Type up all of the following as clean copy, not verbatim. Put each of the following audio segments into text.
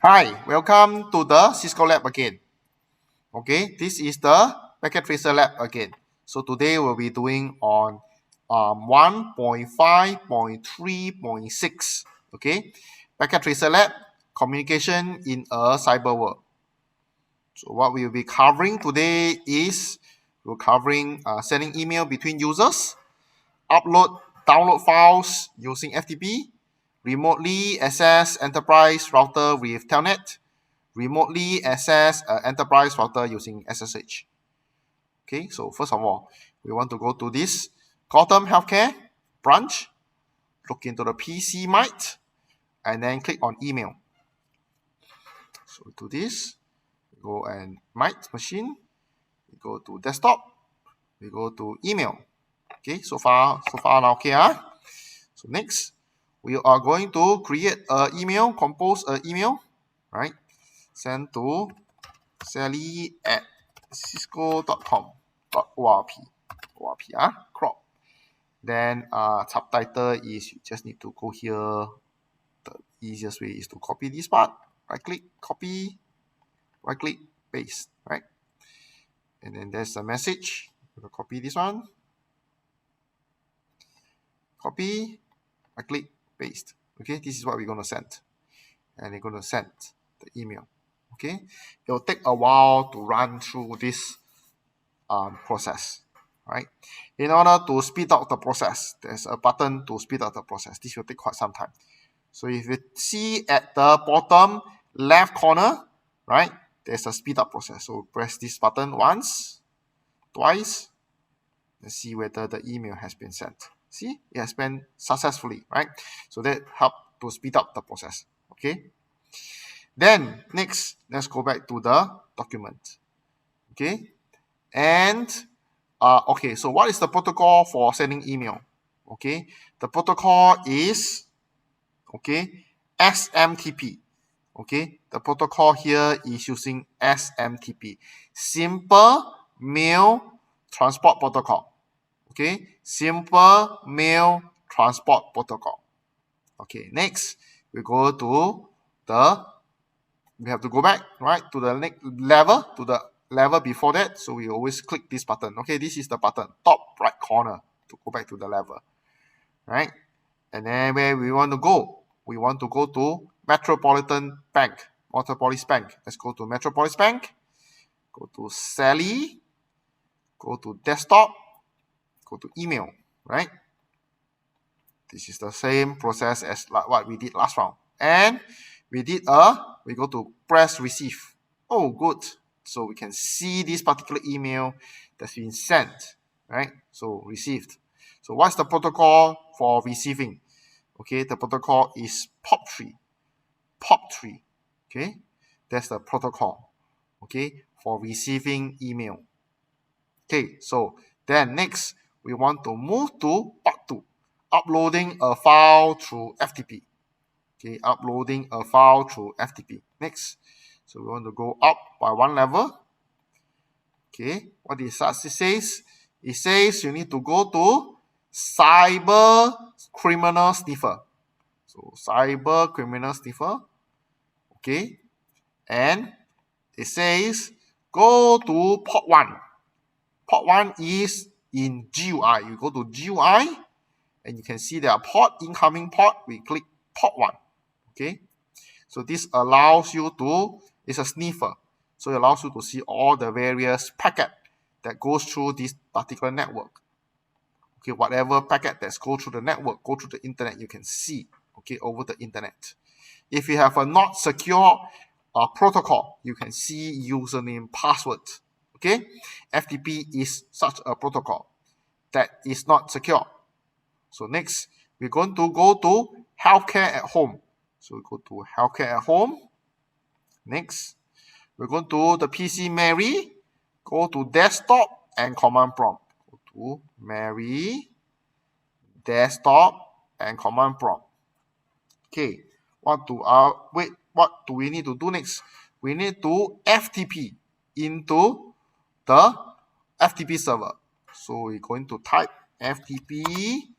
Hi, welcome to the Cisco Lab again. Okay, this is the Packet Tracer Lab again. So today we'll be doing on 1.5.3.6. Okay, Packet Tracer Lab, communication in a cyber world. So what we'll be covering today is we're covering sending email between users, download files using FTP, remotely access enterprise router with Telnet, remotely access enterprise router using SSH. Okay, so first of all, we want to go to this Gotham Healthcare branch, look into the PC Mite, and then click on email. So to this, we go and Mite machine, we go to desktop, we go to email. Okay, so far now okay. So next, we are going to create an email, compose an email, right? Send to sally@cisco.com.orp. Crop. Then subtitle is you just need to go here. The easiest way is to copy this part. Right click, copy, right click, paste, right? And then there's a message. I'm gonna copy this one. Copy, right click, paste. Okay, this is what we're gonna send. And we're gonna send the email. Okay, it will take a while to run through this process, right? In order to speed up the process, there's a button to speed up the process. This will take quite some time. So if you see at the bottom left corner, right, there's a speed up process. So press this button once, twice, and see whether the email has been sent. See, it has been successfully, right? So that helps to speed up the process. Okay. Then next, let's go back to the document. Okay. And okay, so what is the protocol for sending email? Okay, the protocol is SMTP. Okay, the protocol here is using SMTP, Simple Mail Transport Protocol. Okay, Simple Mail Transport Protocol. Okay, next we go to we have to go back, right, to the next level, to the level before that. So we always click this button. Okay, this is the button, top right corner, to go back to the level, right? And then where we want to go? We want to go to Metropolitan Bank, Metropolis Bank. Let's go to Metropolis Bank, go to Sally, go to desktop, go to email, right? This is the same process as what we did last round. And we go to press receive. Oh, good. So we can see this particular email that's been sent, right? So received. So what's the protocol for receiving? Okay, the protocol is POP3. POP3. Okay, that's the protocol. Okay, for receiving email. Okay, so then next we want to move to part 2, uploading a file through FTP. Okay, uploading a file through FTP. Next, so we want to go up by one level. Okay, what it says? It says you need to go to Cyber Criminal Sniffer. So Cyber Criminal Sniffer. Okay, and it says go to port 1. Port 1 is in GUI. You go to GUI and you can see there are port, incoming port. We click port 1. Okay, so this allows you to, it's a sniffer. So it allows you to see all the various packets that goes through this particular network. Okay, whatever packet that's go through the network, go through the internet, you can see, okay, over the internet. If you have a not secure protocol, you can see username, password. Okay, FTP is such a protocol that is not secure. So next, we're going to go to healthcare at home. So we go to healthcare at home. Next, we're going to the PC Mary. Go to desktop and command prompt. Go to Mary, desktop and command prompt. Okay, what do we need to do next? We need to FTP into the FTP server. So we're going to type FTP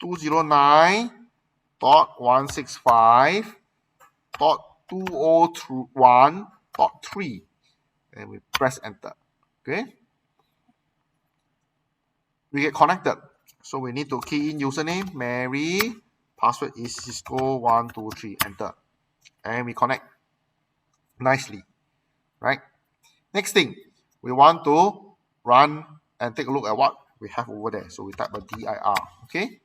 209.165.2 201.3 and we press enter. Okay, we get connected. So we need to key in username Mary, password is Cisco123, enter, and we connect nicely, right? Next thing, we want to run and take a look at what we have over there. So we type a dir, okay?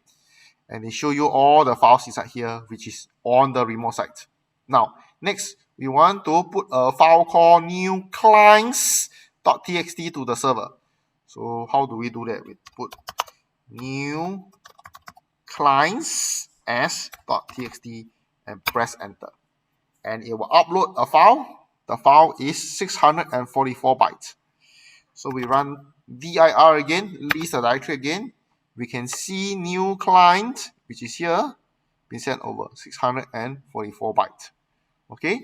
And they show you all the files inside here, which is on the remote site. Now, next, we want to put a file called new clients.txt to the server. So how do we do that? We put new clients as.txt and press enter. And it will upload a file. The file is 644 bytes. So we run dir again, list the directory again. We can see new client, which is here, been sent over 644 bytes. Okay?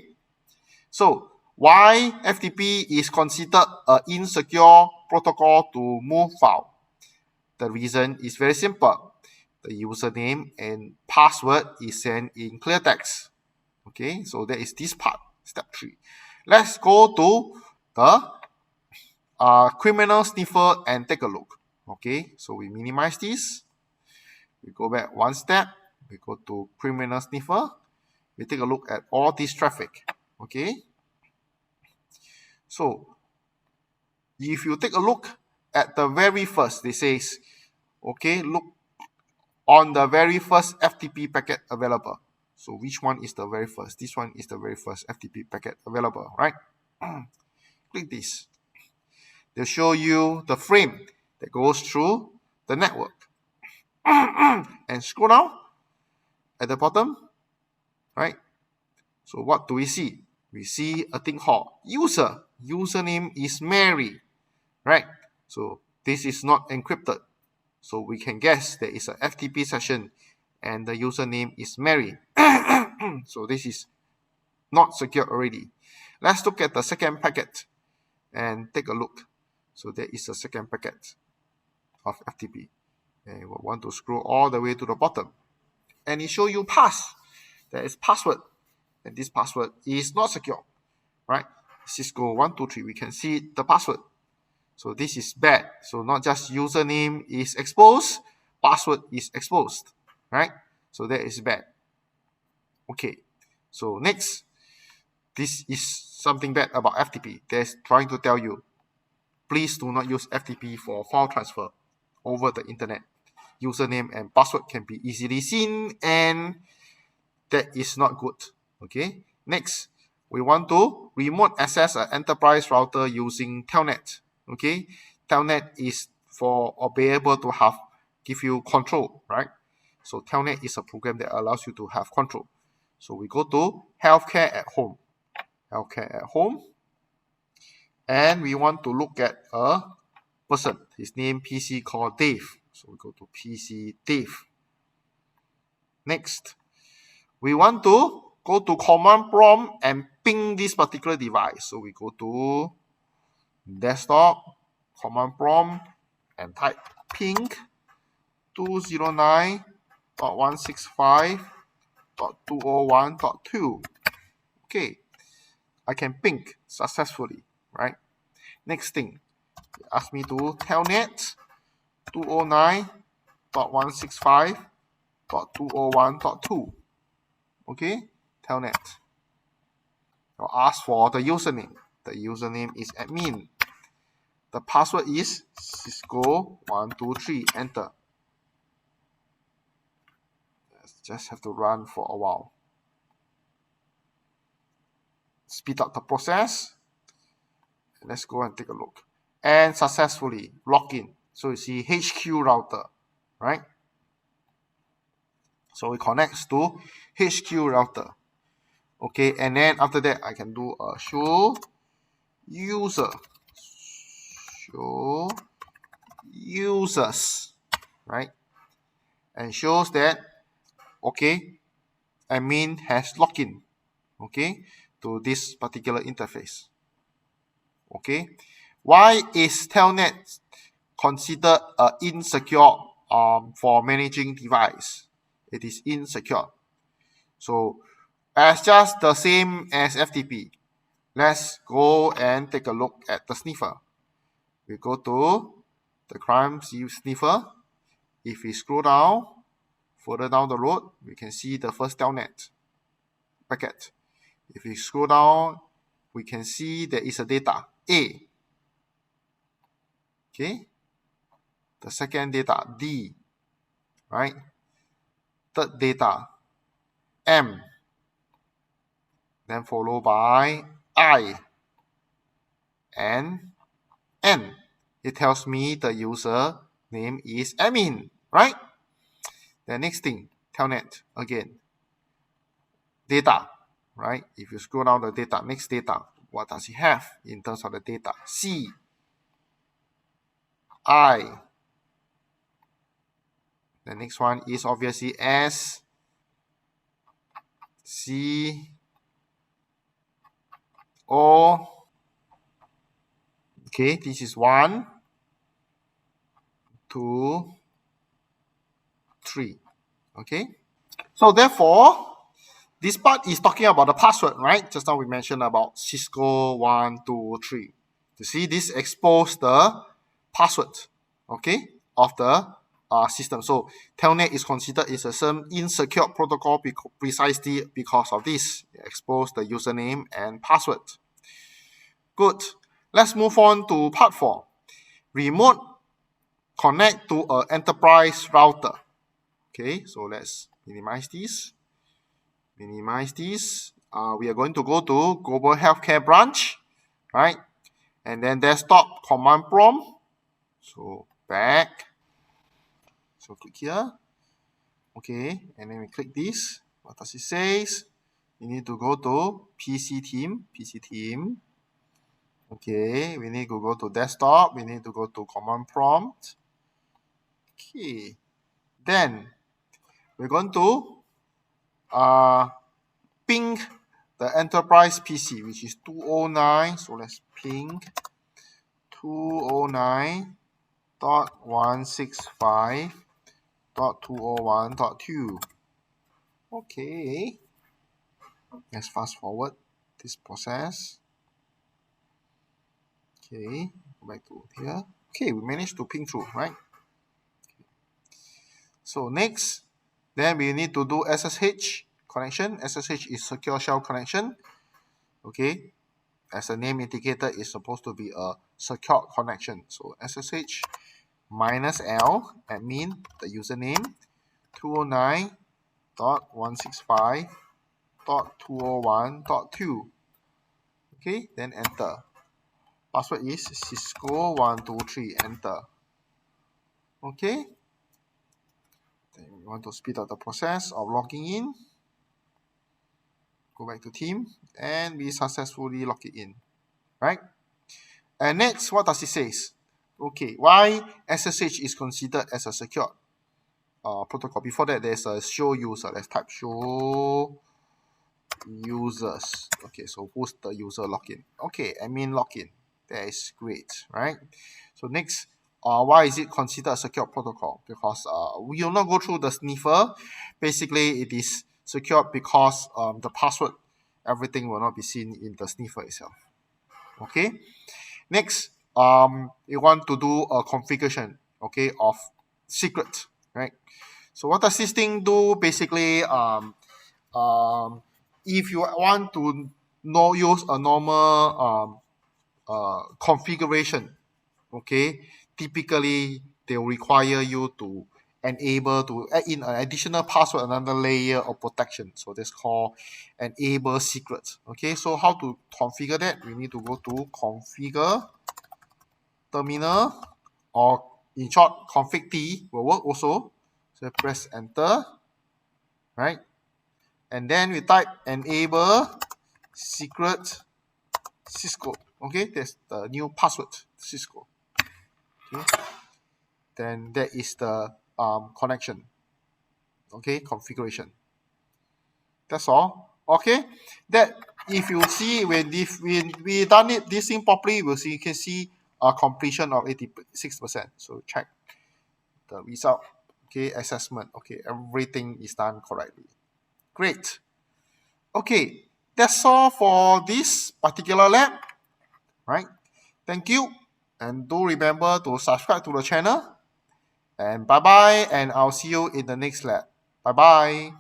So why FTP is considered an insecure protocol to move file? The reason is very simple. The username and password is sent in clear text. Okay, so that is this part, step 3. Let's go to the criminal sniffer and take a look. Okay, so we minimize this. We go back one step. We go to criminal sniffer. We take a look at all this traffic. Okay, so if you take a look at the very first, it says, okay, look on the very first FTP packet available. So which one is the very first? This one is the very first FTP packet available, right? Click this. They'll show you the frame that goes through the network. And scroll down at the bottom, right? So what do we see? We see a thing called user. Username is Mary, right? So this is not encrypted. So we can guess there is a FTP session and the username is Mary. So this is not secure already. Let's look at the second packet and take a look. So there is a second packet of FTP. And we'll want to scroll all the way to the bottom. And it shows you pass. There is password. And this password is not secure, right? Cisco123, we can see the password. So this is bad. So not just username is exposed, password is exposed, right? So that is bad. Okay, so next, this is something bad about FTP. They're trying to tell you, please do not use FTP for file transfer over the internet. Username and password can be easily seen, and that is not good. Okay, next, we want to remote access an enterprise router using Telnet. Okay, Telnet is for or be able to give you control, right? So Telnet is a program that allows you to have control. So we go to healthcare at home. Healthcare at home. And we want to look at a person. His name PC called Dave. So we go to PC Dave. Next, we want to go to command prompt and ping this particular device. So we go to desktop, command prompt, and type ping 209.165.201.2. Okay, I can ping successfully, right? Next thing, ask me to telnet 209.165.201.2. Okay, telnet. I'll ask for the username. The username is admin. The password is Cisco123. Enter. Just have to run for a while. Speed up the process. Let's go and take a look. And successfully log in. So you see HQ router, right? So it connects to HQ router. Okay, and then after that, I can do a show user. Show users, right? And shows that, okay, admin has login, okay, to this particular interface. Okay, why is Telnet considered insecure for managing device? It is insecure. So as just the same as FTP. Let's go and take a look at the sniffer. We go to the crime sniffer. If we scroll down, further down the road, we can see the first Telnet packet. If we scroll down, we can see there is a data A. Okay. The second data D. Right. Third data M. Then followed by I and N. It tells me the user name is admin, right? The next thing, Telnet again. Data, right? If you scroll down the data, next data, what does it have in terms of the data? C, I. The next one is obviously S, C, O. Okay, this is 1, 2, 3. Okay, so therefore, this part is talking about the password, right? Just now we mentioned about Cisco 1, 2, 3. You see, this expose the password, okay, of the system. So Telnet is considered as a insecure protocol precisely because of this. It expose the username and password. Good. Let's move on to part 4. Remote connect to an enterprise router. Okay, so let's minimize this. We are going to go to global healthcare branch, right? And then desktop command prompt. So back. So click here. Okay, and then we click this. What does it say? We need to go to PC team. Okay, we need to go to desktop. We need to go to command prompt. Okay, then we're going to ping the enterprise PC, which is 209. So let's ping 209.165.201.2. Okay, let's fast forward this process. Okay, go back to here. Okay, we managed to ping through, right? So next, then we need to do SSH connection. SSH is secure shell connection. Okay, as the name indicator, is supposed to be a secure connection. So SSH -L admin, the username 209.165.201.2. Okay, then enter. Password is Cisco123. Enter. Okay. Then we want to speed up the process of logging in. Go back to team, and we successfully log it in. Right? And next, what does it say? Okay, why SSH is considered as a secure protocol? Before that, there's a show user. Let's type show users. Okay, so who's the user login? Okay, admin login. That is great, right? So next, why is it considered a secure protocol? Because we will not go through the sniffer. Basically, it is secure because the password, everything will not be seen in the sniffer itself. Okay. Next, you want to do a configuration, okay, of secret, right? So what does this thing do? Basically, if you want to use a normal configuration, okay, typically they will require you to enable to add in an additional password, another layer of protection. So that's called enable secret. Okay, so how to configure that? We need to go to configure terminal, or in short config T will work also. So press enter, right? And then we type enable secret Cisco. Okay, that's the new password, Cisco. Okay, then that is the connection. Okay, configuration. That's all. Okay, that if you see when we done it this thing properly, we'll see, you can see a completion of 86%. So check the result. Okay, assessment. Okay, everything is done correctly. Great. Okay, that's all for this particular lab, right? Thank you, and do remember to subscribe to the channel. And bye bye, and I'll see you in the next lab. Bye bye.